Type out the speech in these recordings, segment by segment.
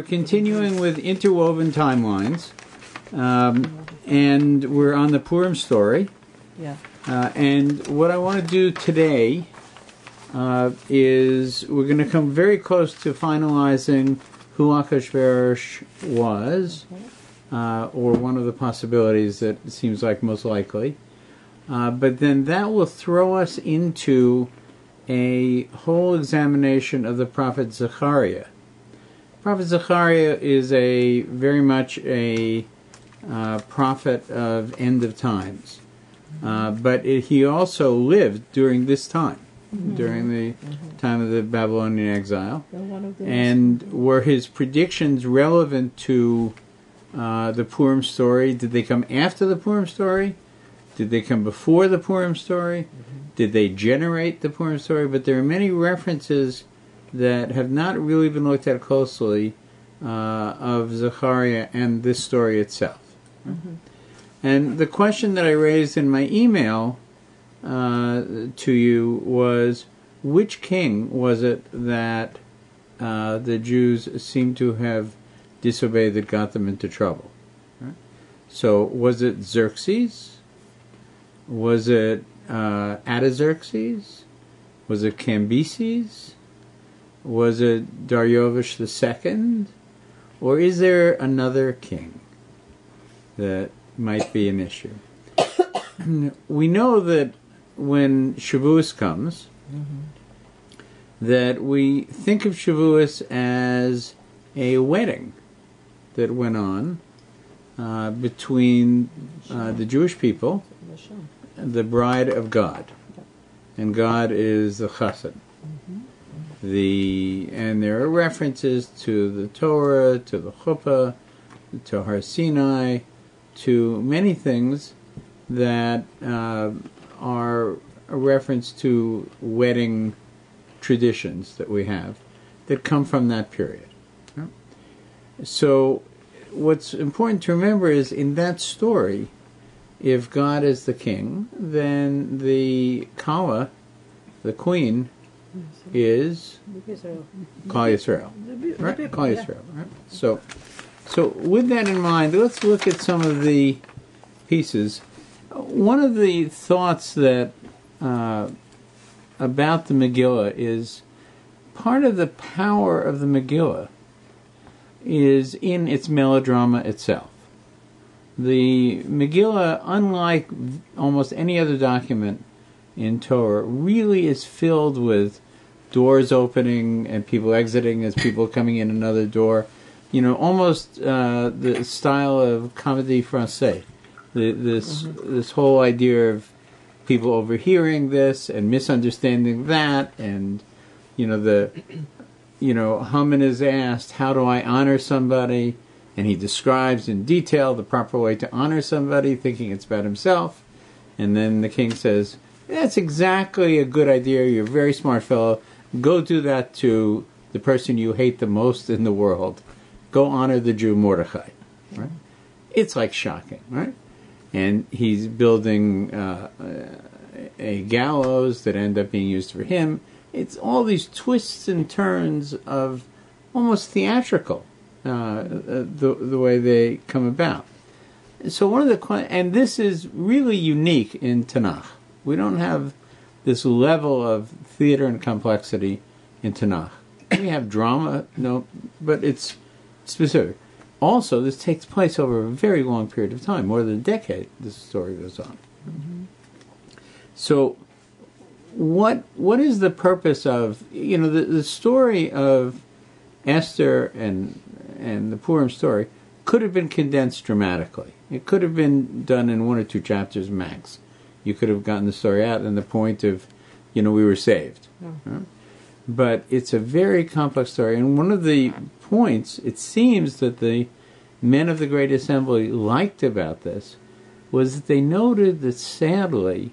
we're continuing with Interwoven Timelines, and we're on the Purim story. Yeah. And what I want to do today is we're going to come very close to finalizing who Achashverosh was, or one of the possibilities that seems like most likely. But then that will throw us into a whole examination of the prophet Zechariah. Prophet Zechariah is very much a prophet of end of times. But he also lived during this time, during the time of the Babylonian exile. And were his predictions relevant to the Purim story? Did they come after the Purim story? Did they come before the Purim story? Did they generate the Purim story? But there are many references that have not really been looked at closely of Zechariah and this story itself. And the question that I raised in my email to you was, which king was it that the Jews seem to have disobeyed that got them into trouble? Right? So was it Xerxes? Was it Artaxerxes? Was it Cambyses? Was it Darius II? Or is there another king that might be an issue? We know that when Shavuos comes, that we think of Shavuos as a wedding that went on between the Jewish people, the bride of God, and God is the chassid. And there are references to the Torah, to the chuppah, to Har Sinai, to many things that are a reference to wedding traditions that we have that come from that period. So what's important to remember is in that story, if God is the king, then the Kala, the queen, is Kal Yisrael. Right? Kal Yisrael. Right? So with that in mind, let's look at some of the pieces. One of the thoughts that about the Megillah is part of the power of the Megillah is in its melodrama itself. The Megillah, unlike almost any other document in Torah, really is filled with doors opening and people exiting as people coming in another door. You know, almost the style of comédie française. This whole idea of people overhearing this and misunderstanding that, and Haman is asked, "How do I honor somebody?" And he describes in detail the proper way to honor somebody, thinking it's about himself. And then the king says, "That's exactly a good idea. You're a very smart fellow. Go do that to the person you hate the most in the world. Go honor the Jew Mordechai." Right? It's like shocking, right? And he's building a gallows that end up being used for him. It's all these twists and turns of almost theatrical, the way they come about. So and this is really unique in Tanakh. We don't have this level of theater and complexity in Tanakh. We have drama, but it's specific. Also, this takes place over a very long period of time, more than a decade. This story goes on. So, what is the purpose of the story of Esther and the Purim story could have been condensed dramatically. It could have been done in 1 or 2 chapters max. You could have gotten the story out and the point of, we were saved. Right? But it's a very complex story. And one of the points, it seems, that the men of the Great Assembly liked about this was that they noted that, sadly,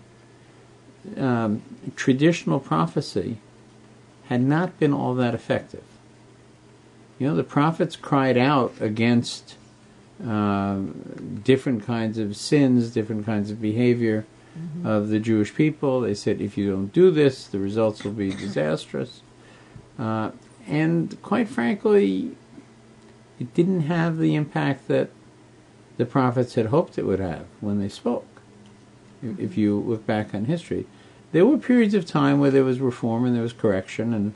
traditional prophecy had not been all that effective. The prophets cried out against different kinds of sins, different kinds of behavior of the Jewish people. They said, if you don't do this, the results will be disastrous. And quite frankly, it didn't have the impact that the prophets had hoped it would have when they spoke. If you look back on history, there were periods of time where there was reform and there was correction and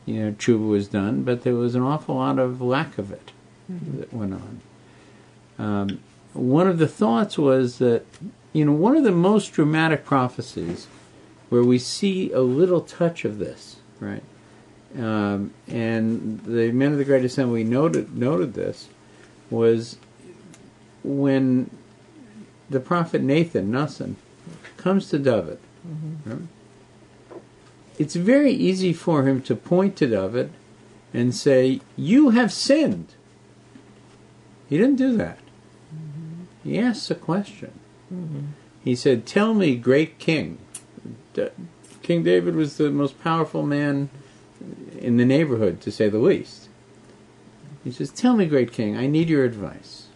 tshuva was done, but there was an awful lot of lack of it that went on. One of the thoughts was that, one of the most dramatic prophecies where we see a little touch of this, right? And the men of the Great Assembly noted this, was when the prophet Nathan comes to David. Right? It's very easy for him to point to David and say, "You have sinned." He didn't do that. He asks a question. He said, "Tell me, great king." King David was the most powerful man in the neighborhood, to say the least. He says, "Tell me, great king, I need your advice.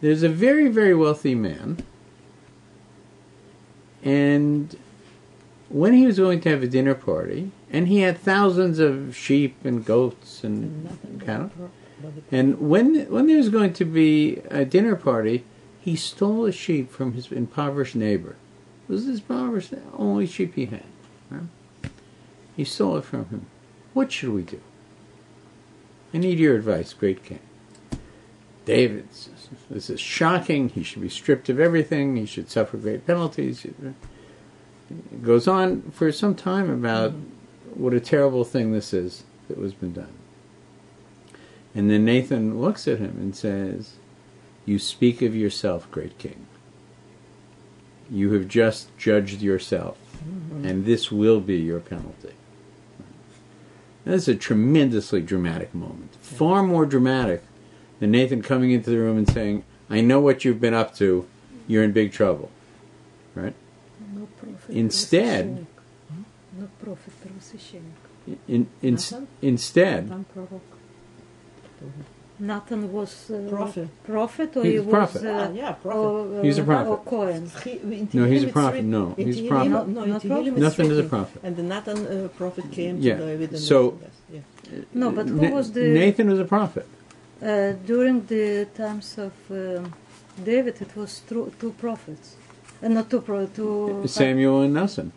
There's a very, very wealthy man, and when he was going to have a dinner party, and he had thousands of sheep and goats and cattle, and when there was going to be a dinner party, he stole a sheep from his impoverished neighbor. It was his impoverished only sheep he had. Right? He stole it from him. What should we do? I need your advice, great king." David says, "This is shocking. He should be stripped of everything. He should suffer great penalties." It goes on for some time about what a terrible thing this is that was been done. And then Nathan looks at him and says, "You speak of yourself, great king. You have just judged yourself, and this will be your penalty." That's a tremendously dramatic moment. Far more dramatic than Nathan coming into the room and saying, "I know what you've been up to. You're in big trouble." Right? Instead, Nathan was prophet, or he he was a prophet. prophet. He's a prophet. Or Cohen. No, he's a prophet. No, he's a prophet. Nothing is a prophet. And the Nathan prophet came to David. And so, no, but who was the... Nathan was a prophet. During the times of David, it was two prophets. Not two Samuel and Nathan.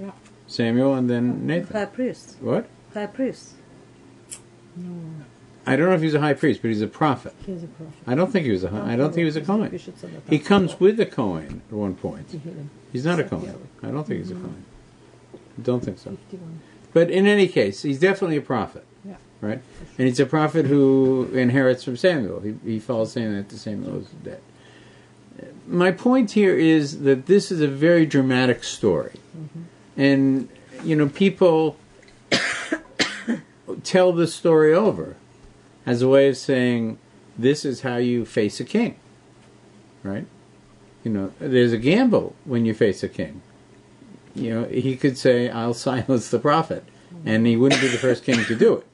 Yeah. Samuel and then Nathan. High priest. What? High priest. No. I don't know if he's a high priest, but he's a prophet. He's a prophet. I don't think he was I don't think he was a Kohen. He comes with a Kohen at one point. He's not a Kohen. I don't think he's a Kohen. I don't think so. But in any case, he's definitely a prophet. Yeah. Right? And he's a prophet who inherits from Samuel. He follows Samuel after Samuel is dead. My point here is that this is a very dramatic story. And, people tell this story over as a way of saying, this is how you face a king. Right? There's a gamble when you face a king. He could say, "I'll silence the prophet," and he wouldn't be the first king to do it.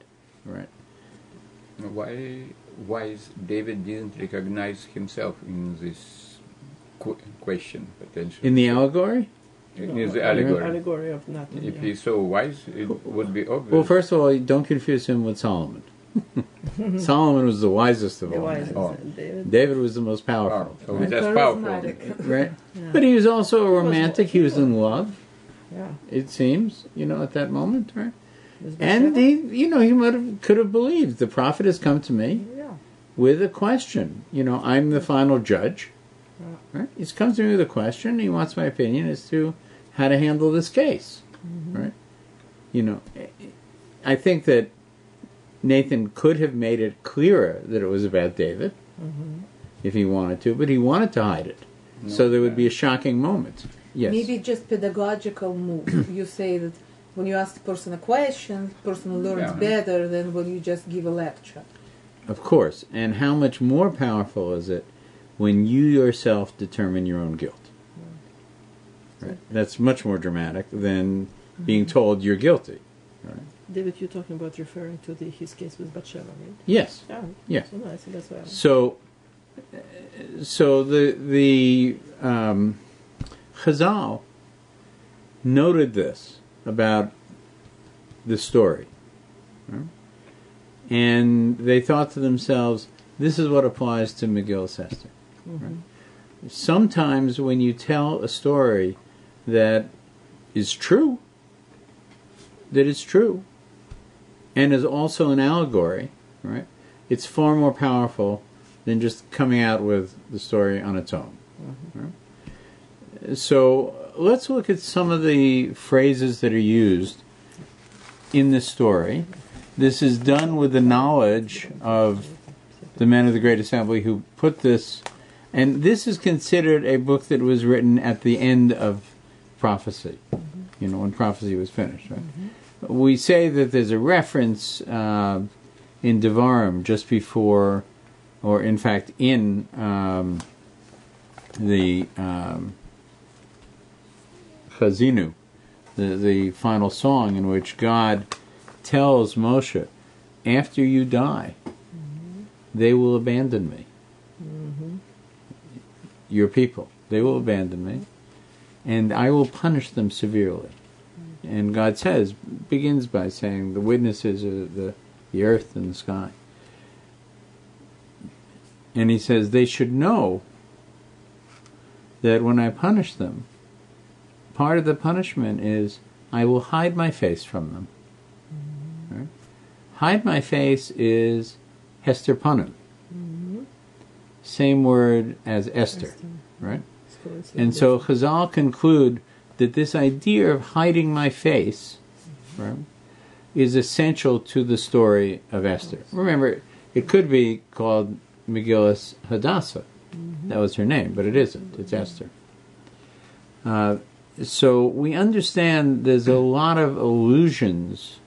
Right? Why David didn't recognize himself in this question, potentially? In the allegory? In the allegory. Allegory of Nathan. If he's so wise, it would be obvious. Well, first of all, don't confuse him with Solomon. Solomon was the wisest of all. David was the most powerful. So he's as powerful. Right? Yeah. But he was also a romantic. He was in love. Yeah. It seems, at that moment, right? And he could have believed the prophet has come to me with a question. I'm the final judge. Right? He's come to me with a question. He wants my opinion as to how to handle this case. Right? I think that Nathan could have made it clearer that it was about David if he wanted to, but he wanted to hide it. So there would be a shocking moment. Yes. Maybe just pedagogical move. You say that when you ask the person a question, the person learns better than when you just give a lecture. Of course. And how much more powerful is it when you yourself determine your own guilt? Right? That's much more dramatic than being told you're guilty. Right? David, you're talking about referring to his case with Bathsheba, right? Yes. Yeah. So nice. That's why. So the Chazal noted this about the story. Right? And they thought to themselves, this is what applies to Megillah Esther. Right? Sometimes when you tell a story that is true, and is also an allegory, right? It's far more powerful than just coming out with the story on its own. Right? So let's look at some of the phrases that are used in this story. This is done with the knowledge of the men of the Great Assembly who put this, and this is considered a book that was written at the end of prophecy, when prophecy was finished. Right? We say that there's a reference in Devarim just before, or in fact in the Chazinu, the final song in which God tells Moshe, after you die, they will abandon me. Your people, they will abandon me, and I will punish them severely. And God begins by saying, the witnesses are the earth and the sky. And he says, they should know that when I punish them, part of the punishment is I will hide my face from them. Right? Hide my face is Hester Panim. Same word as Esther. Right? And so Chazal conclude that this idea of hiding my face, right, is essential to the story of Esther. Remember, it could be called Megillah Hadassah. That was her name, but it isn't. It's Esther. So we understand there's a lot of allusions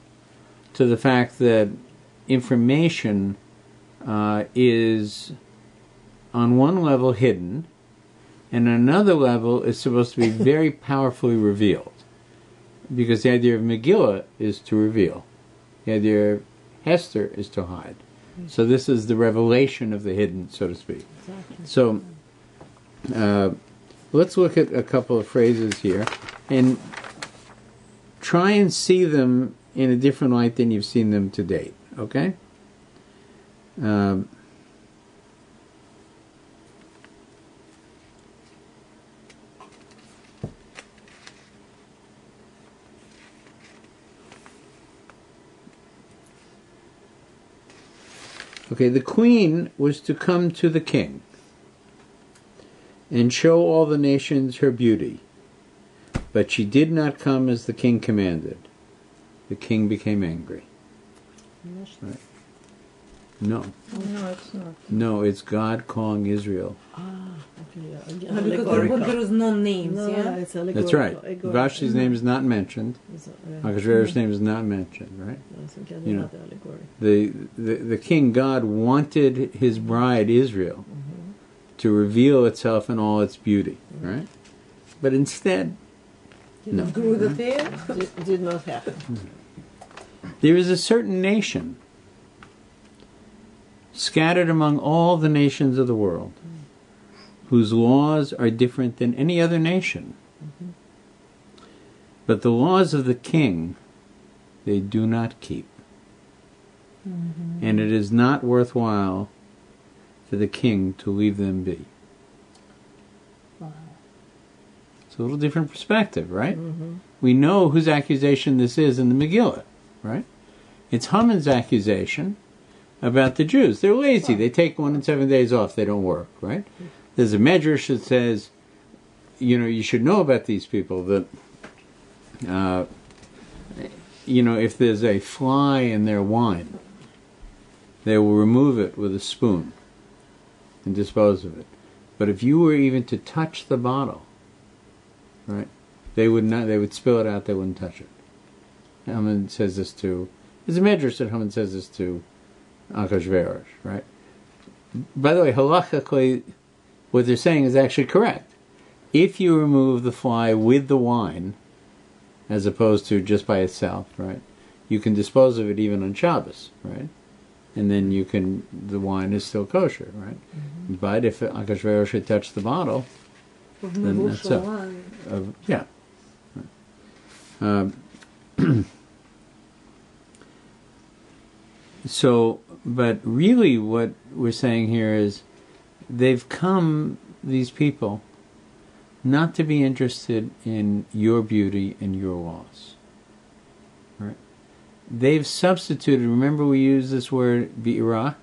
to the fact that information is on one level hidden, and on another level is supposed to be very powerfully revealed. Because the idea of Megillah is to reveal. The idea of Hester is to hide. So this is the revelation of the hidden, so to speak. Exactly. So let's look at a couple of phrases here and try and see them in a different light than you've seen them to date. Okay? Okay, the queen was to come to the king and show all the nations her beauty, but she did not come as the king commanded. The king became angry. Right? No. No, it's not. No, it's God calling Israel. Okay, yeah. Again, Because there is no names, No, yeah? it's That's right. Vashi's name is not mentioned. Achashverosh's name is not mentioned, right? You know, the king God wanted his bride Israel to reveal itself in all its beauty, right? But instead, no. Grew the tail? Did not happen. There is a certain nation scattered among all the nations of the world whose laws are different than any other nation. But the laws of the king they do not keep. And it is not worthwhile for the king to leave them be. It's a little different perspective, right? We know whose accusation this is in the Megillah, right? It's Haman's accusation about the Jews. They're lazy. They take 1 and 7 days off. They don't work, right? There's a medrash that says, you should know about these people that, if there's a fly in their wine, they will remove it with a spoon and dispose of it. But if you were even to touch the bottle, right, they would not. They would spill it out. They wouldn't touch it. Haman says this to. There's a medrash that Haman says this to Achashverosh, right? By the way, halachically, what they're saying is actually correct. If you remove the fly with the wine, as opposed to just by itself, right, you can dispose of it even on Shabbos, right? And then the wine is still kosher, right? But if Achashverosh should touch the bottle, then that's so. Yeah. But really what we're saying here is they've come, these people, not to be interested in your beauty and your laws. Right? They've substituted, remember we use this word, HaBira,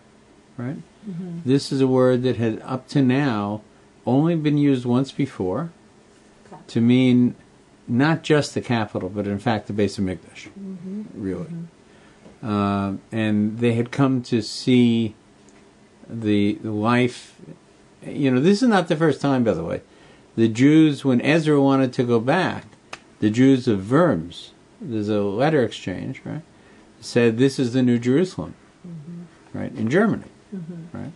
right? Mm-hmm. This is a word that had up to now only been used once before to mean not just the capital, but in fact the base of Mikdash, really. And they had come to see the life. This is not the first time, by the way. The Jews, when Ezra wanted to go back, the Jews of Worms, there's a letter exchange, right, said this is the New Jerusalem, right, in Germany, right.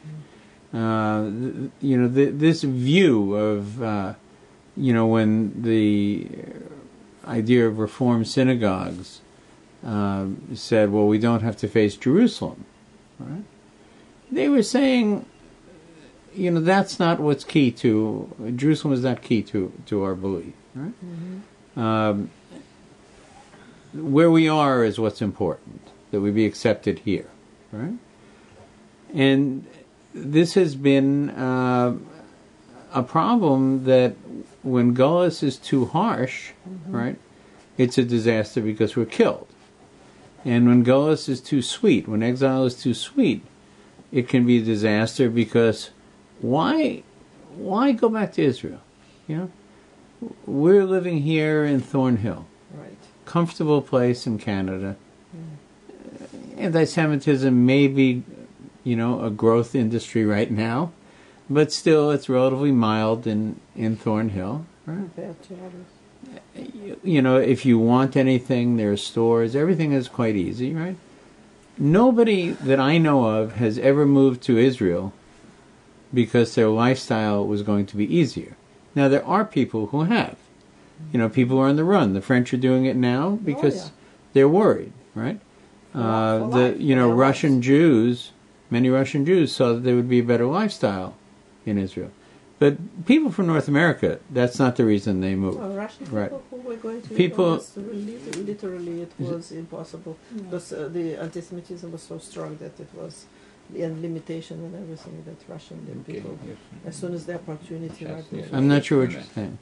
This view of, when the idea of Reform synagogues said, well, we don't have to face Jerusalem, right? They were saying, that's not what's key to, Jerusalem is not key to our belief, right? Where we are is what's important, that we be accepted here, right? And this has been a problem that when Gullus is too harsh, right, it's a disaster because we're killed. And when Gullus is too sweet, when exile is too sweet, it can be a disaster because why go back to Israel? We're living here in Thornhill, Right. comfortable place in Canada. Anti-Semitism may be, a growth industry right now, but still it's relatively mild in Thornhill. Right? Compared to others. If you want anything, there are stores. Everything is quite easy, right? Nobody that I know of has ever moved to Israel because their lifestyle was going to be easier. Now, there are people who have. People who are on the run. The French are doing it now because they're worried, right? Russian Jews, many Russian Jews saw that there would be a better lifestyle in Israel. But people from North America, that's not the reason they moved. Russian people Right. who were going to People- literally it was impossible because the anti-Semitism was so strong that it was the limitation and everything that Russian people, as soon as the opportunity, right there. I'm not sure what you're saying.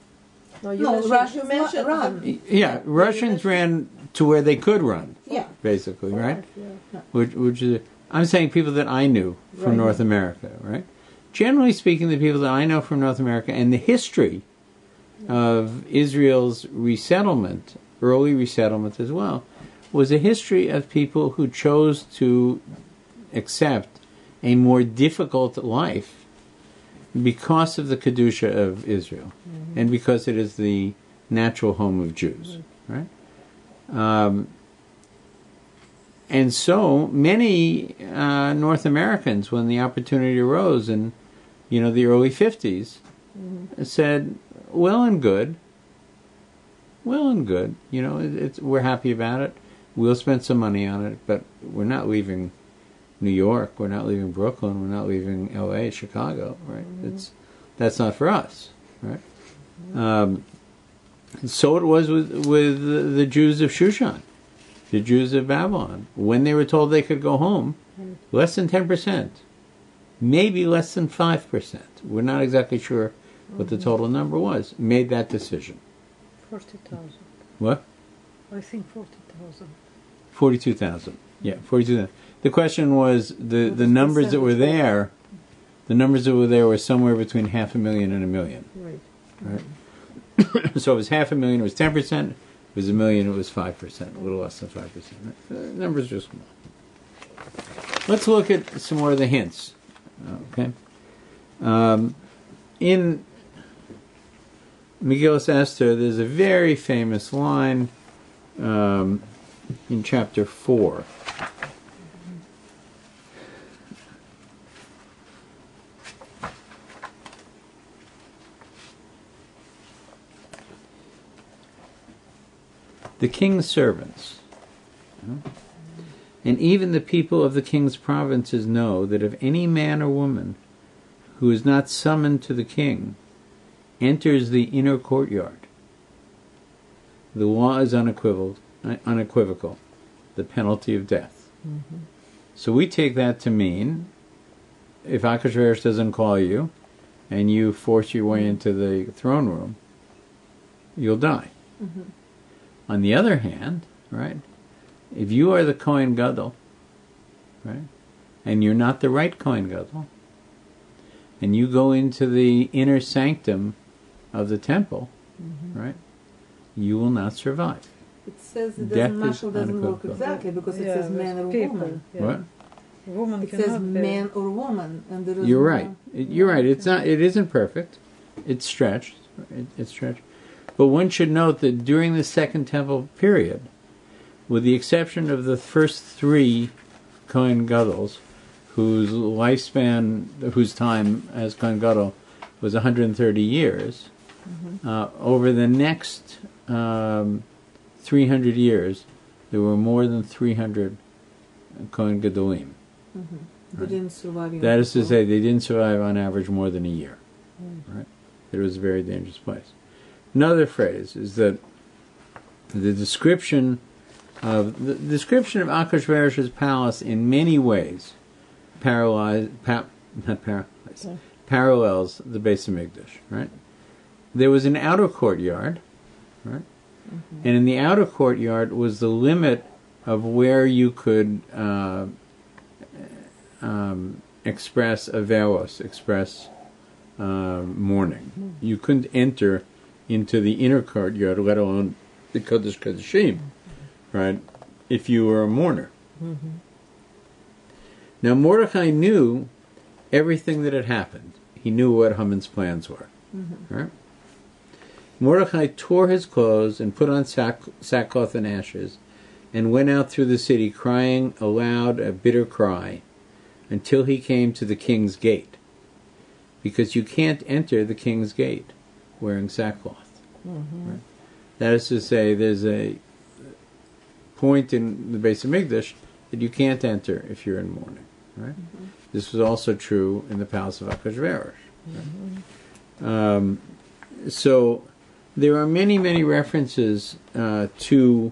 No, Russians you mentioned run. Yeah, Russians ran to where they could run, Yeah. basically, right? Yeah. Which is, I'm saying people that I knew from Right. North America, right? Generally speaking, the people that I know from North America and the history of Israel's resettlement, early resettlement as well, was a history of people who chose to accept a more difficult life because of the Kedusha of Israel and because it is the natural home of Jews, right? And so many North Americans, when the opportunity arose in, the early 50s, said, well and good, we're happy about it. We'll spend some money on it, but we're not leaving New York, we're not leaving Brooklyn, we're not leaving L.A., Chicago, right? That's not for us, right? So it was with the Jews of Shushan, the Jews of Babylon. When they were told they could go home, less than 10%, maybe less than 5%, we're not exactly sure what the total number was, made that decision. 40,000. What? I think 40,000. 42,000. Yeah, 42,000. The question was the numbers that were there. The numbers that were there were somewhere between 500,000 and 1 million. Right. So it was 500,000. It was 10%. If it was 1 million. It was 5%. A little less than 5%. The numbers are small. Let's look at some more of the hints. Okay. In Megillas Esther, there's a very famous line in chapter 4. The king's servants, and even the people of the king's provinces know that if any man or woman who is not summoned to the king enters the inner courtyard, the law is unequivocal, the penalty of death. So we take that to mean, if Achashverosh doesn't call you, and you force your way into the throne room, you'll die. On the other hand, right, if you are the Kohen Gadol, right, and you're not the right Kohen Gadol, and you go into the inner sanctum of the temple, right, you will not survive. It says it Death doesn't, is mashal doesn't work unequivocal. exactly because it Yeah, says man or with people, woman. yeah. What? Woman It cannot says be. man or woman, and there is You're no- right. You're right. It's not. It isn't perfect. It's stretched. It's stretched. But one should note that during the Second Temple period, with the exception of the first three Kohen Gadol, whose lifespan, whose time as Kohen Gadol was 130 years, over the next 300 years, there were more than 300 Kohen Gadolim. They didn't survive. even That is to before. say, they didn't survive on average more than a year. Right? It was a very dangerous place. Another phrase is that the description of Achashverosh's palace in many ways parallels the Beis Hamikdash. Right? There was an outer courtyard, right? And in the outer courtyard was the limit of where you could express averos, express mourning. You couldn't enter into the inner courtyard, let alone the Kodesh Kodeshim, right, if you were a mourner. Now Mordechai knew everything that had happened. He knew what Haman's plans were. Right? Mordechai tore his clothes and put on sackcloth and ashes and went out through the city crying aloud a bitter cry until he came to the king's gate. Because you can't enter the king's gate wearing sackcloth. Right? That is to say, there's a point in the Beis Hamikdash that you can't enter if you're in mourning. Right? This was also true in the palace of Achashverosh. Right? So there are many, many references to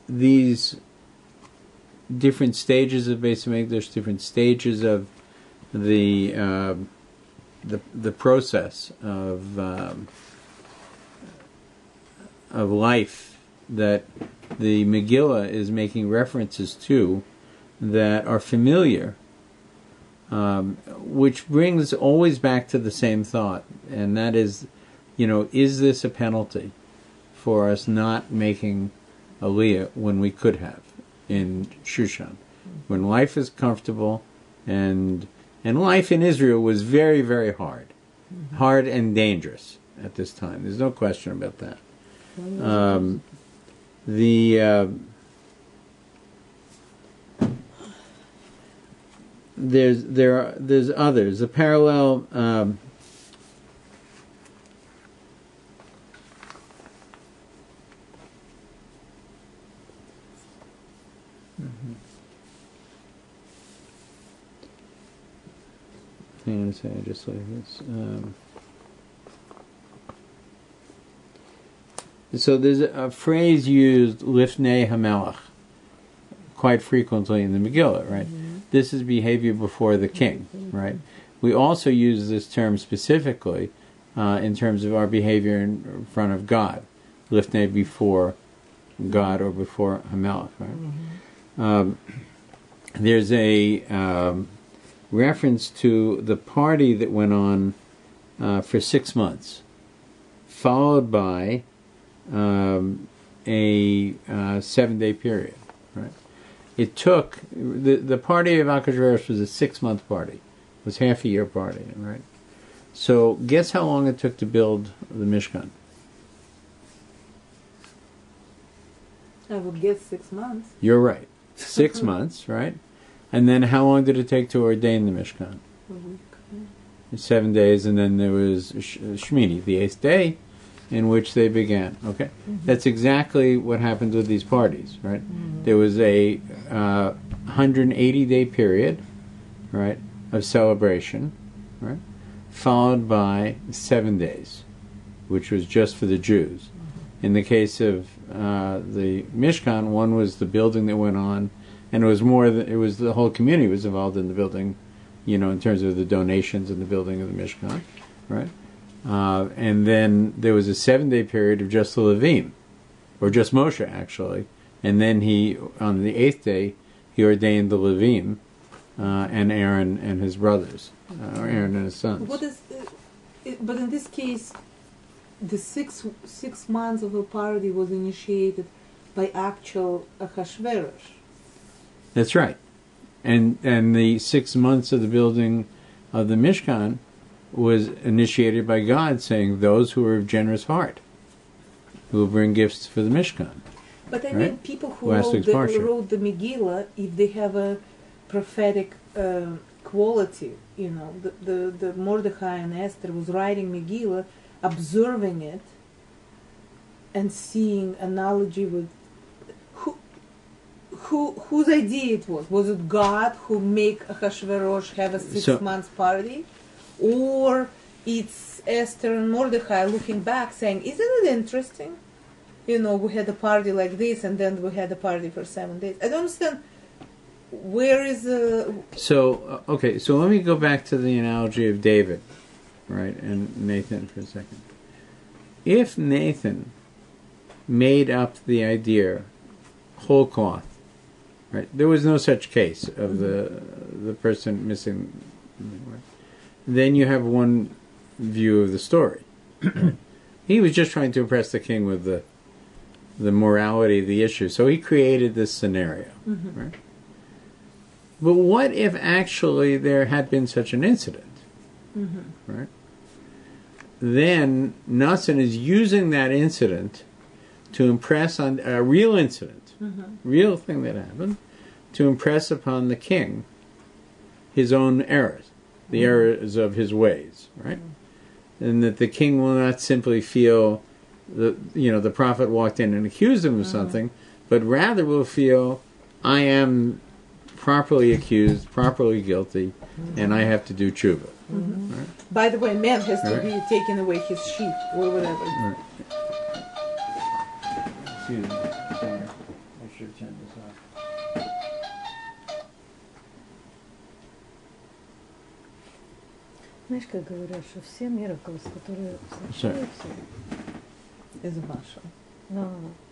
these different stages of Beis Hamikdash, different stages of the process of life that the Megillah is making references to that are familiar, which brings always back to the same thought, and that is, is this a penalty for us not making Aliyah when we could have in Shushan, when life is comfortable, and life in Israel was very, very hard and dangerous at this time. There's no question about that. There's others. The parallel. Hang on a second, I just like this. So there's a phrase used, Lifnei HaMelech, quite frequently in the Megillah, right? This is behavior before the king, right? We also use this term specifically in terms of our behavior in front of God, Lifnei, before God or before HaMelech, right? There's a reference to the party that went on for 6 months, followed by a 7-day period. Right? It took the party of Achashverosh was a 6-month party, it was half a year party, right? So guess how long it took to build the Mishkan? I would guess 6 months. You're right, 6 months, right? And then how long did it take to ordain the Mishkan? A week. 7 days, and then there was Shmini, the 8th day, in which they began. Okay, that's exactly what happened with these parties, right? There was a 180-day period, right, of celebration, right, followed by 7 days, which was just for the Jews. In the case of the Mishkan. One was the building that went on, and it was the whole community was involved in the building, in terms of the donations and the building of the Mishkan, right? And then there was a 7-day period of just the Levim, or just Moshe actually, and then on the 8th day he ordained the Levim and Aaron and his brothers, or Aaron and his sons. But in this case, the six months of the party was initiated by actual Achashverosh. That's right, and the 6 months of the building of the Mishkan was initiated by God, saying, "Those who are of generous heart, who will bring gifts for the Mishkan." But I right? mean, people who wrote the Megillah, if they have a prophetic quality, the Mordechai and Esther was writing Megillah, observing it, and seeing analogy with whose idea it was. Was it God who make Achashverosh have a 6 months party? Or it's Esther and Mordechai looking back saying, isn't it interesting? We had a party like this and then we had a party for 7 days. I don't understand where is the... So let me go back to the analogy of David, right, and Nathan for a second. If Nathan made up the idea, whole cloth, right, there was no such case of the person missing, right? Then you have one view of the story. He was just trying to impress the king with the morality of the issue, so he created this scenario, right? But what if actually there had been such an incident, right? Then Nassan is using that incident to impress on a real incident, real thing that happened, to impress upon the king his own errors. The errors of his ways, right? And that the king will not simply feel the prophet walked in and accused him of something, but rather will feel, I am properly accused, properly guilty, and I have to do tshuva. Right? By the way, man has to be taking away his sheep or whatever. Right. Excuse me. Sorry. I should turn this off. Знаешь, как говорят, что все miracles, которые случаются, Is Masha. no,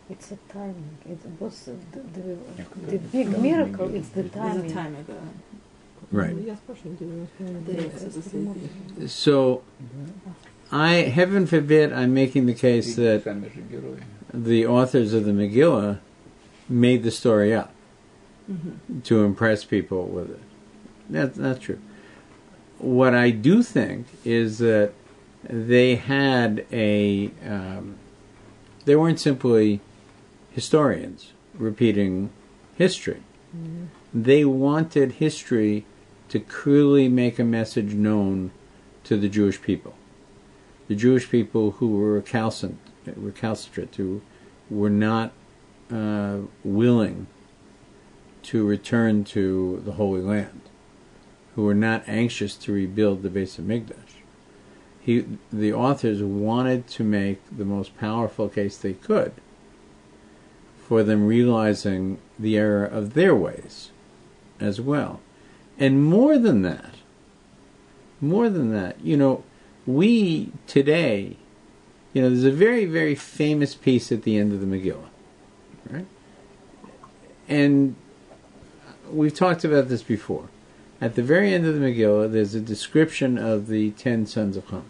it's a timing. It was the big miracle. It's the There's timing. a time ago. Right. Я спрашиваю, So, heaven forbid, I'm making the case that the authors of the Megillah made the story up to impress people with it. That's not true. What I do think is that they had they weren't simply historians repeating history. They wanted history to clearly make a message known to the Jewish people. The Jewish people who were recalcitrant, who were not willing to return to the Holy Land, who were not anxious to rebuild the Beis Hamikdash. The authors wanted to make the most powerful case they could for them realizing the error of their ways as well. And more than that, we today, there's a very, very famous piece at the end of the Megillah, right? And we've talked about this before. At the very end of the Megillah, there's a description of the 10 sons of Ham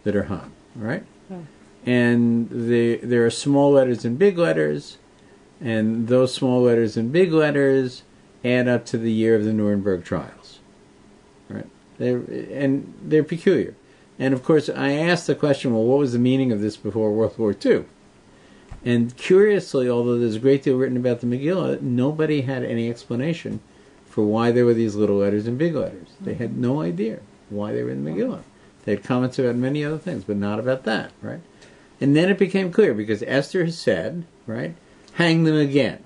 that are Ham, right? Yeah. And there are small letters and big letters, and those small letters and big letters add up to the year of the Nuremberg trials, right? They're peculiar. And of course, I asked the question, well, what was the meaning of this before World War II? And curiously, although there's a great deal written about the Megillah, nobody had any explanation for why there were these little letters and big letters. They had no idea why they were in the Megillah. They had comments about many other things, but not about that, right? And then it became clear, because Esther has said, right, hang them again.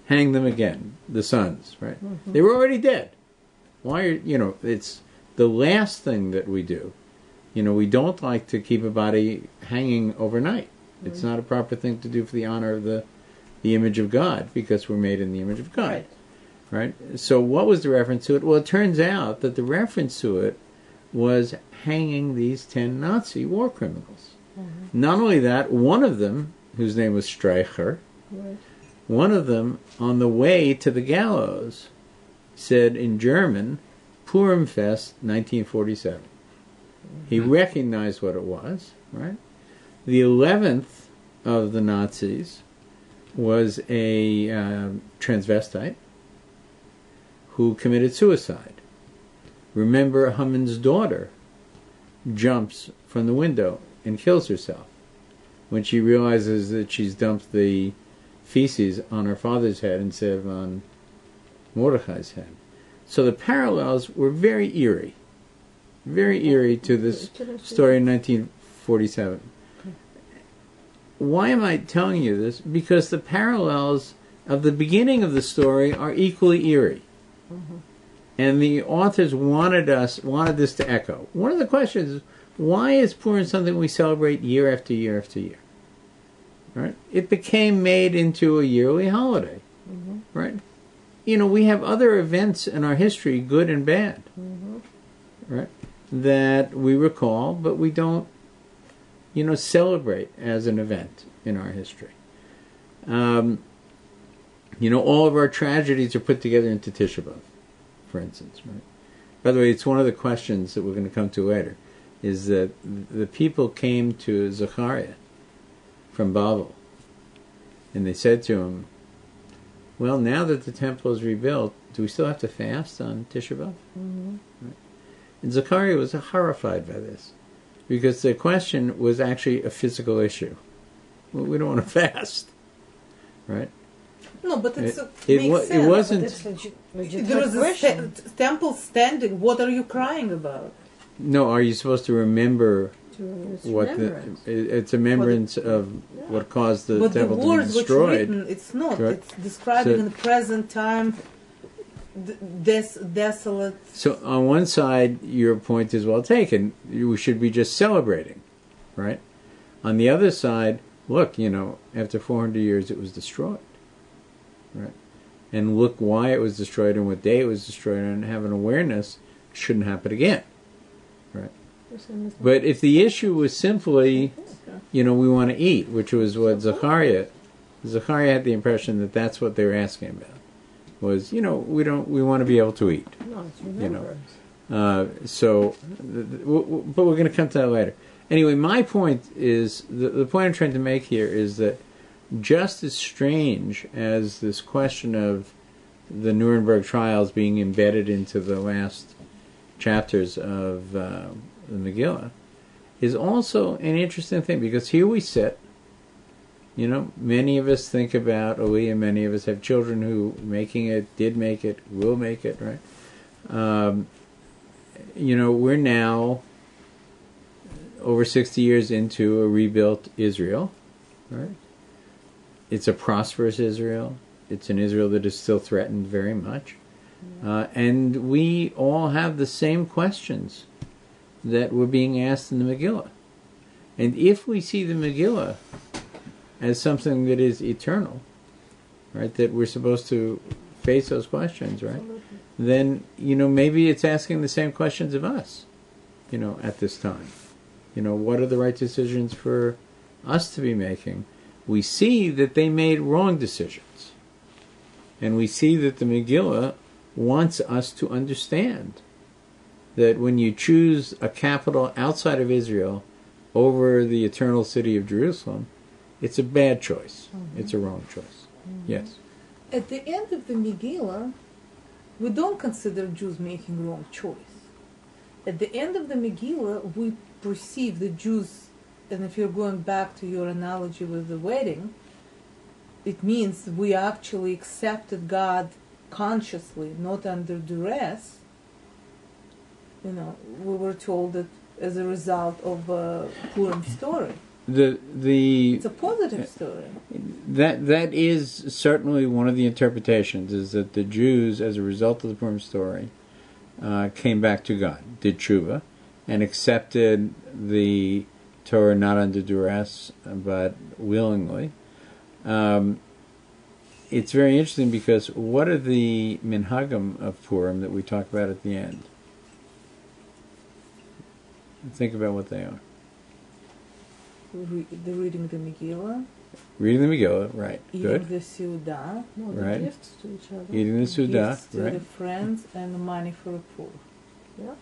Hang them again, the sons, right? They were already dead. Why it's the last thing that we do. We don't like to keep a body hanging overnight. It's not a proper thing to do for the honor of the image of God, because we're made in the image of God. Right? So what was the reference to it? Well, it turns out that the reference to it was hanging these 10 Nazi war criminals. Not only that, one of them, whose name was Ostriker, one of them, on the way to the gallows, said in German, Purim-Fest 1947. He recognized what it was, right? The 11th of the Nazis was a transvestite who committed suicide. Remember, Haman's daughter jumps from the window and kills herself when she realizes that she's dumped the feces on her father's head instead of on Mordechai's head. So the parallels were very eerie to this story in 1947. Why am I telling you this? Because the parallels of the beginning of the story are equally eerie. And the authors wanted this to echo. One of the questions is, why is Purim something we celebrate year after year after year? Right? It became made into a yearly holiday. Right? You know, we have other events in our history, good and bad, right, that we recall, but we don't, celebrate as an event in our history. All of our tragedies are put together into Tisha B'Av, for instance, right? By the way, it's one of the questions that we're going to come to later, is that the people came to Zechariah from Babel, and they said to him, well, now that the temple is rebuilt, do we still have to fast on Tisha B'Av? Right? And Zechariah was horrified by this, because the question was actually a physical issue. Well, we don't want to fast, right? No, but makes sense. It wasn't. There was a temple standing. What are you crying about? No, are you supposed to remember what remembrance. It's a remembrance of what caused the but temple the to be words destroyed. Written, it's not. Right. It's describing So, in the present time desolate. So on one side, your point is well taken. We should be just celebrating, right? On the other side, look, after 400 years, it was destroyed, right? And look why it was destroyed and what day it was destroyed, and have an awareness it shouldn't happen again, right? But if the issue was simply, we want to eat, which was what Zechariah had the impression that that's what they were asking about, was, we want to be able to eat. No, it's remembrance. But we're going to come to that later. Anyway, my point is, the point I'm trying to make here is that just as strange as this question of the Nuremberg trials being embedded into the last chapters of the Megillah, is also an interesting thing, because here we sit, many of us think about Aliyah, many of us have children who did make it, will make it, right? We're now over 60 years into a rebuilt Israel, right? It's a prosperous Israel. It's an Israel that is still threatened very much. And we all have the same questions that were being asked in the Megillah. And if we see the Megillah as something that is eternal, right, that we're supposed to face those questions, right, then, maybe it's asking the same questions of us, at this time. What are the right decisions for us to be making? We see that they made wrong decisions. And we see that the Megillah wants us to understand that when you choose a capital outside of Israel over the eternal city of Jerusalem, it's a bad choice. It's a wrong choice. Yes? At the end of the Megillah, we don't consider Jews making wrong choice. At the end of the Megillah, we perceive the Jews, and if you're going back to your analogy with the wedding, it means we actually accepted God consciously, not under duress. We were told that as a result of a Purim story. It's a positive story. That is certainly one of the interpretations, is that the Jews, as a result of the Purim story, came back to God, did tshuva, and accepted the Torah not under duress, but willingly. It's very interesting because what are the minhagim of Purim that we talk about at the end? Think about what they are. The reading the Megillah. Reading the Megillah, right. Eating Good. the Seudah. No, the Right. gifts to each other. Eating the Seudah, Gifts to right. the friends and money for the poor. Yeah.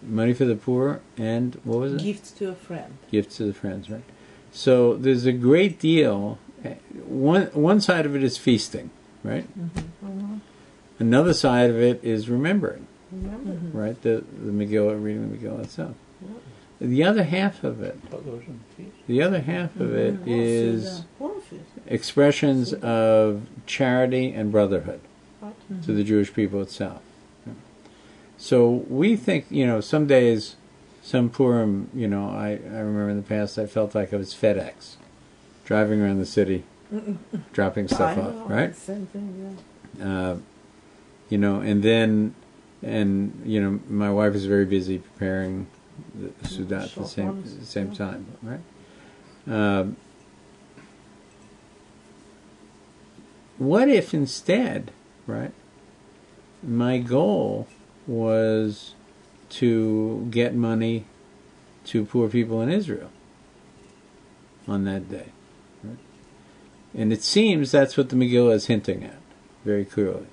Money for the poor and, what was it? Gifts to a friend. Gifts to the friends, right. So there's a great deal. One side of it is feasting, right? Mm-hmm. Another side of it is remembering, Remember? Mm-hmm. right? The Megillah, reading the Megillah itself. Yeah. The other half of it, is Purim feast. expressions of charity and brotherhood Right. to the Jewish people itself. So we think, some days, some Purim, I remember in the past I felt like I was FedEx, driving around the city, dropping stuff I off, know, right? Same thing, And my wife is very busy preparing the Seudah at the Short ones, same yeah. time, right? What if instead, right, my goal was to get money to poor people in Israel on that day, right? And it seems that's what the Megillah is hinting at very clearly.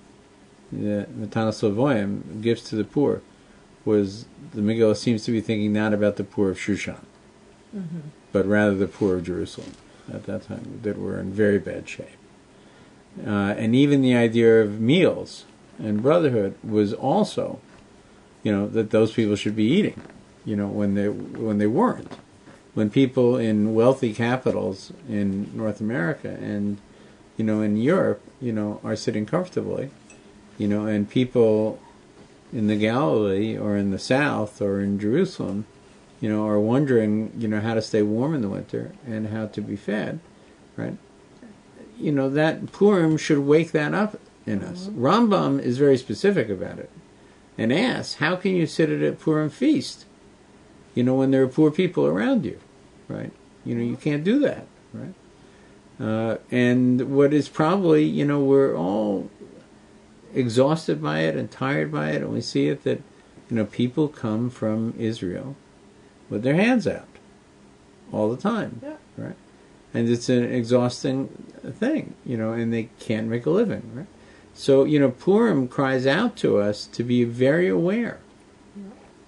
The Matanos Lavoyim, gifts to the poor, was the Megillah seems to be thinking not about the poor of Shushan, but rather the poor of Jerusalem at that time that were in very bad shape. And even the idea of meals and brotherhood was also, that those people should be eating, when they weren't. When people in wealthy capitals in North America and, in Europe, are sitting comfortably, and people in the Galilee or in the South or in Jerusalem, are wondering, how to stay warm in the winter and how to be fed, right? That Purim should wake that up in us. Rambam is very specific about it and asks, how can you sit at a Purim feast, when there are poor people around you, right? You can't do that, right? And what is probably, we're all exhausted by it and tired by it, and we see it that, people come from Israel with their hands out all the time, right? And it's an exhausting thing, and they can't make a living, right? So, Purim cries out to us to be very aware,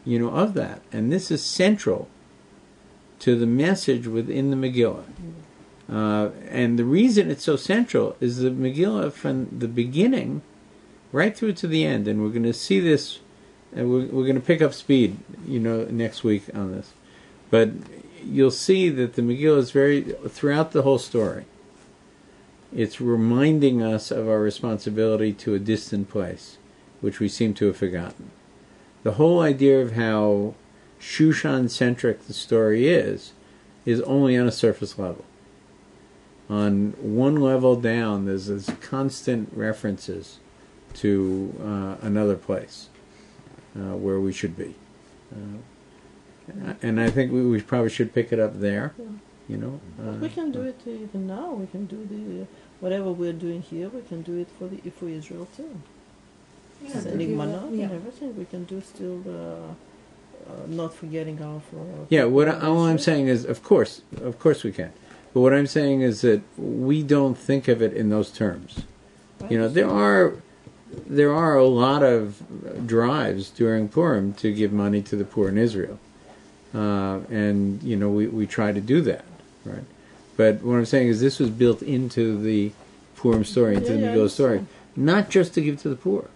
of that. And this is central to the message within the Megillah. And the reason it's so central is the Megillah from the beginning right through to the end. And we're going to see this, and we're going to pick up speed, next week on this. But you'll see that the Megillah is throughout the whole story, it's reminding us of our responsibility to a distant place, which we seem to have forgotten. The whole idea of how Shushan-centric the story is only on a surface level. On one level down, there's this constant references to another place where we should be. And I think we probably should pick it up there. But we can do it even now. We can do whatever we're doing here. We can do it for Israel too. Sending manna and everything. We can do still. Not forgetting our. All I'm saying is, of course we can. But what I'm saying is that we don't think of it in those terms. Right. There are a lot of drives during Purim to give money to the poor in Israel. And we try to do that, right? But what I'm saying is this was built into the Purim story, into the Megillah story, not just to give to the poor,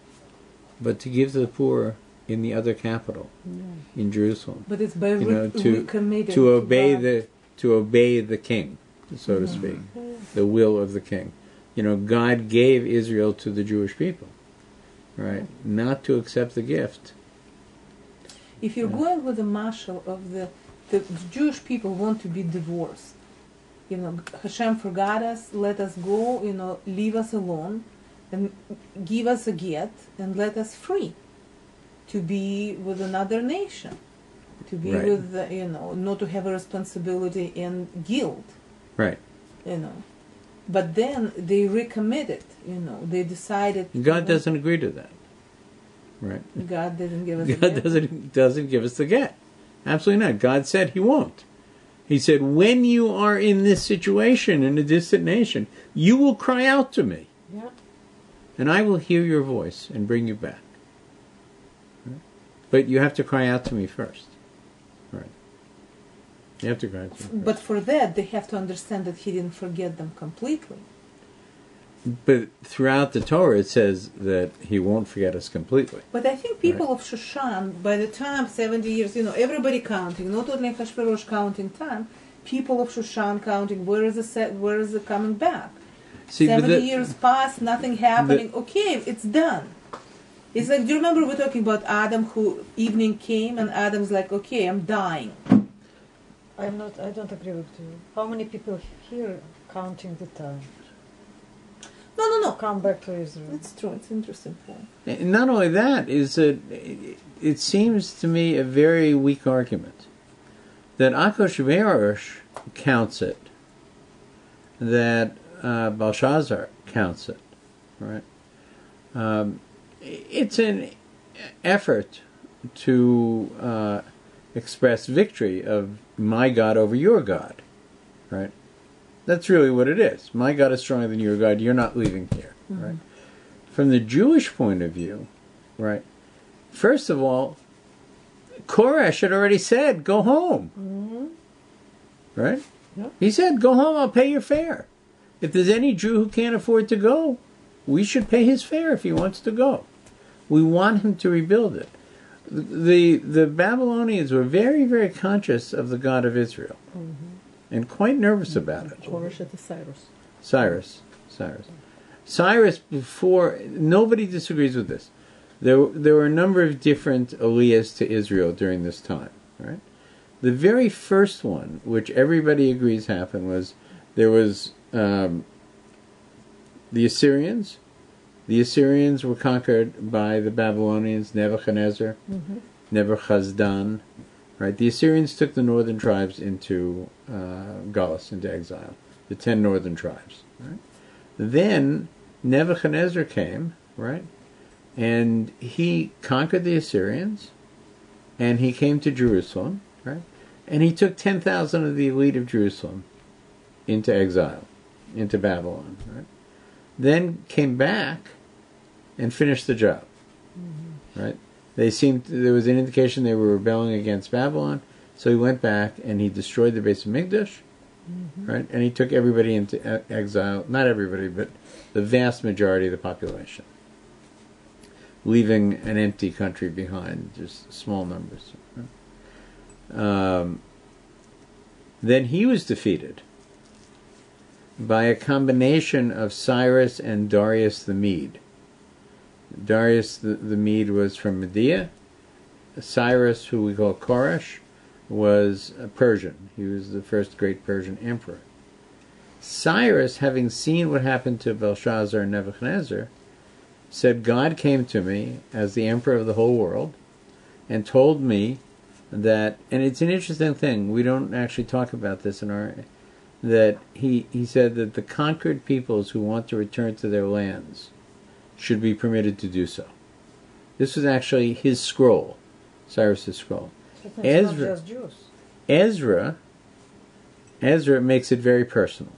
but to give to the poor in the other capital, in Jerusalem. But it's by to obey the king, so to speak, the will of the king. God gave Israel to the Jewish people, right? Not to accept the gift. If you're going with the mashal of the Jewish people want to be divorced, Hashem forgot us, let us go, leave us alone, and give us a get, and let us free to be with another nation. to be Right. with, not to have a responsibility and guilt, Right. But then they recommitted, they decided. God doesn't agree to that. Right. God didn't give us. God doesn't give us the get. Absolutely not. God said He won't. He said, when you are in this situation in a distant nation, you will cry out to me. Yeah. And I will hear your voice and bring you back. Right? But you have to cry out to me first. Right. You have to cry out to me first. But for that, they have to understand that He didn't forget them completely. But throughout the Torah, it says that He won't forget us completely. But I think people of Shushan, by the time 70 years, everybody counting, not only Hashverosh counting time, people of Shushan counting, where is the coming back? See, 70 years pass, nothing happening. Okay, it's done. It's like, do you remember we're talking about Adam who evening came and Adam's like, okay, I'm dying. I don't agree with you. How many people here counting the time? No. Come back to Israel. It's true. It's an interesting point. And not only that, is that it seems to me a very weak argument that HaKosherTube counts it, that Belshazzar counts it, right? It's an effort to express victory of my God over your God, right? That's really what it is. My God is stronger than your God. You're not leaving here, right? From the Jewish point of view, right? First of all, Koresh had already said, "Go home," right? Yeah. He said, "Go home. I'll pay your fare. If there's any Jew who can't afford to go, we should pay his fare if he wants to go. We want him to rebuild it." The Babylonians were very, very conscious of the God of Israel. And quite nervous about it. Koresh at the Cyrus. Cyrus, before, nobody disagrees with this. There were a number of different aliyahs to Israel during this time, right? The very first one, which everybody agrees happened, was there was the Assyrians. The Assyrians were conquered by the Babylonians, Nebuchadnezzar, Nebuchadnezzar. Right, the Assyrians took the northern tribes into Galus, into exile, the 10 northern tribes. Right? Then Nebuchadnezzar came, right, and he conquered the Assyrians, and he came to Jerusalem, right, and he took 10,000 of the elite of Jerusalem into exile, into Babylon, right. Then came back and finished the job, right. There was an indication they were rebelling against Babylon, so he went back and he destroyed the base of Mikdash, right? And he took everybody into exile, not everybody, but the vast majority of the population, leaving an empty country behind, just small numbers. Right? Then he was defeated by a combination of Cyrus and Darius the Mede. Darius the Mede was from Media. Cyrus, who we call Koresh, was a Persian. He was the first great Persian emperor. Cyrus, having seen what happened to Belshazzar and Nebuchadnezzar, said, "God came to me as the emperor of the whole world and told me that," and it's an interesting thing, we don't actually talk about this that he said that the conquered peoples who want to return to their lands should be permitted to do so. This was actually his scroll, Cyrus's scroll. So it's not just Jews. Ezra makes it very personal.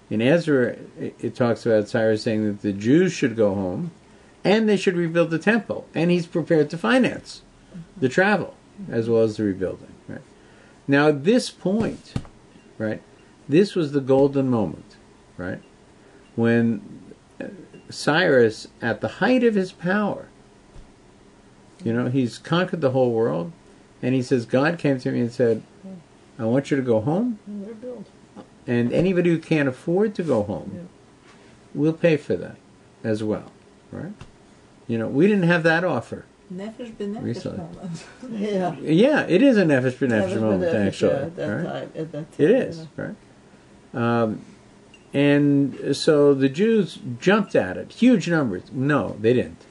In Ezra, it talks about Cyrus saying that the Jews should go home and they should rebuild the temple, and he's prepared to finance the travel as well as the rebuilding. Right? Now, at this point, right, this was the golden moment, right, when Cyrus, at the height of his power, he's conquered the whole world, and he says, God came to me and said, I want you to go home, and anybody who can't afford to go home, we'll pay for that as well, right? We didn't have that offer. Nefesh b'nefesh moment. Yeah, it is a nefesh b'nefesh moment, actually. At that time. It is, right? And so the Jews jumped at it. Huge numbers. No, they didn't.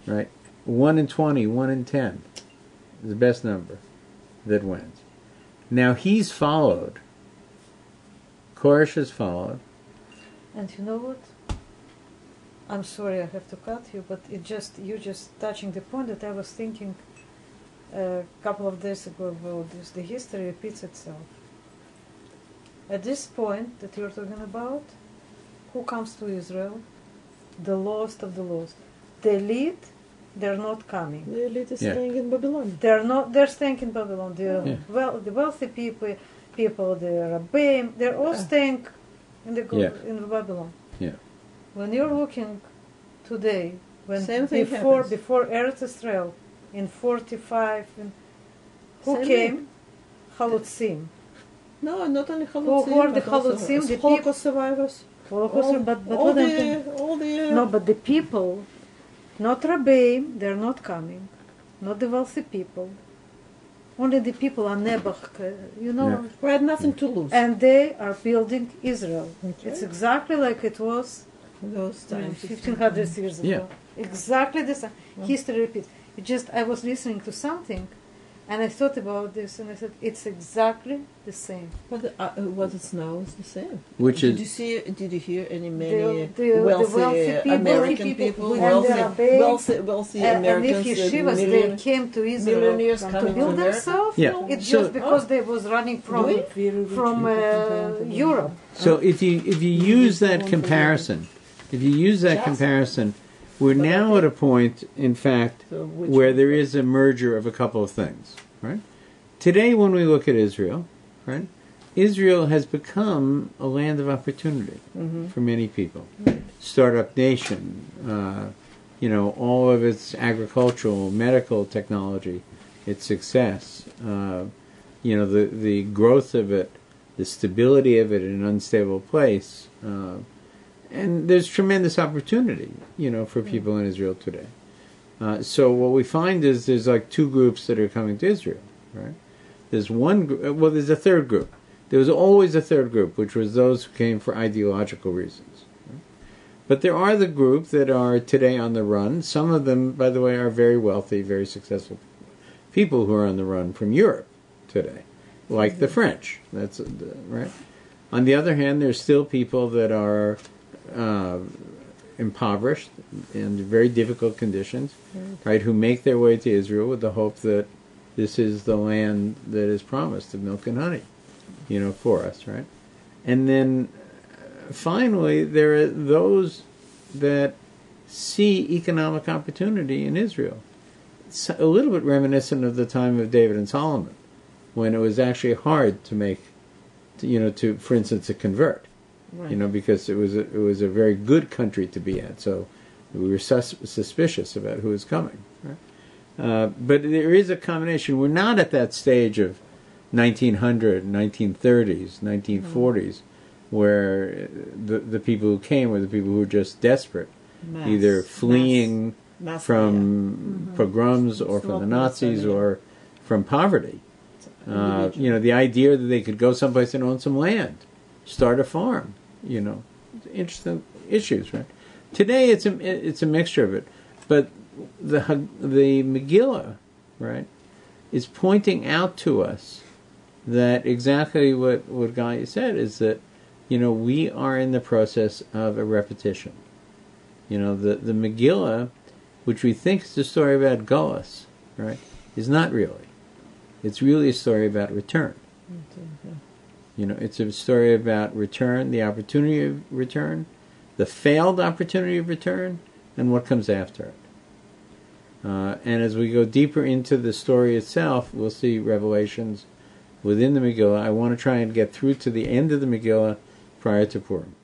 Right? 1 in 20, 1 in 10 is the best number. that went. Now he's followed. Koresh has followed. And you know what? I'm sorry I have to cut you, but you're just touching the point that I was thinking a couple of days ago about this. The history repeats itself. At this point that you're talking about, who comes to Israel? The lost of the lost. The elite, they're not coming. The elite is staying in Babylon. They're staying in Babylon. The wealthy people, the Rabbi, they're all staying in in Babylon. Yeah. When you're looking today, Same thing before Eretz Israel in 45, who Same came? thing. Halutzim. No, not only Halutzim. Who are the but also Halutzim? The Holocaust survivors. Holocaust, but all the no, but the people, not Rabbi, they're not coming, not the wealthy people. Only the people are Nebuch, who had nothing to lose. and they are building Israel. Okay. It's exactly like it was Those times. 1500 years ago. Yeah. Exactly the same. History repeats. I was listening to something, and I thought about this, and I said, it's exactly the same. But what is now is the same. Which Did is you hear any The wealthy people, American people, and the Rabbi, wealthy and Americans, if yeshivas, they came to Israel millionaires to coming build to America? themselves, Yeah. it's So- just because they was running from Europe. so if you use that comparison, we're now at a point, in fact, where there is a merger of a couple of things, right? Today, when we look at Israel, right, Israel has become a land of opportunity for many people. Startup nation, all of its agricultural, medical technology, its success, the growth of it, the stability of it in an unstable place, and there's tremendous opportunity, for people in Israel today. So what we find is there's like two groups that are coming to Israel, right? There's one group, there's a third group. There was always a third group, which was those who came for ideological reasons. Right? But there are the group that are today on the run. Some of them, by the way, are very wealthy, very successful people who are on the run from Europe today, like the French. That's right. On the other hand, there's still people that are impoverished in very difficult conditions, right? Who make their way to Israel with the hope that this is the land that is promised of milk and honey, for us, right? And then finally, there are those that see economic opportunity in Israel. It's a little bit reminiscent of the time of David and Solomon, when it was actually hard to make, for instance, to convert. Right. Because it was a very good country to be at, so we were suspicious about who was coming. Right? But there is a combination. We're not at that stage of 1900, 1930s, 1940s, where the people who came were the people who were just desperate, either fleeing from pogroms or from the Nazis or from poverty. The idea that they could go someplace and own some land, start a farm. Interesting issues, right? Today it's a mixture of it, but the Megillah, right, is pointing out to us that exactly what Gaia said is that we are in the process of a repetition. The Megillah, which we think is a story about Golas, right, is not really. It's really a story about return. It's a story about return, the opportunity of return, the failed opportunity of return, and what comes after it. And as we go deeper into the story itself, we'll see revelations within the Megillah. I want to try and get through to the end of the Megillah prior to Purim.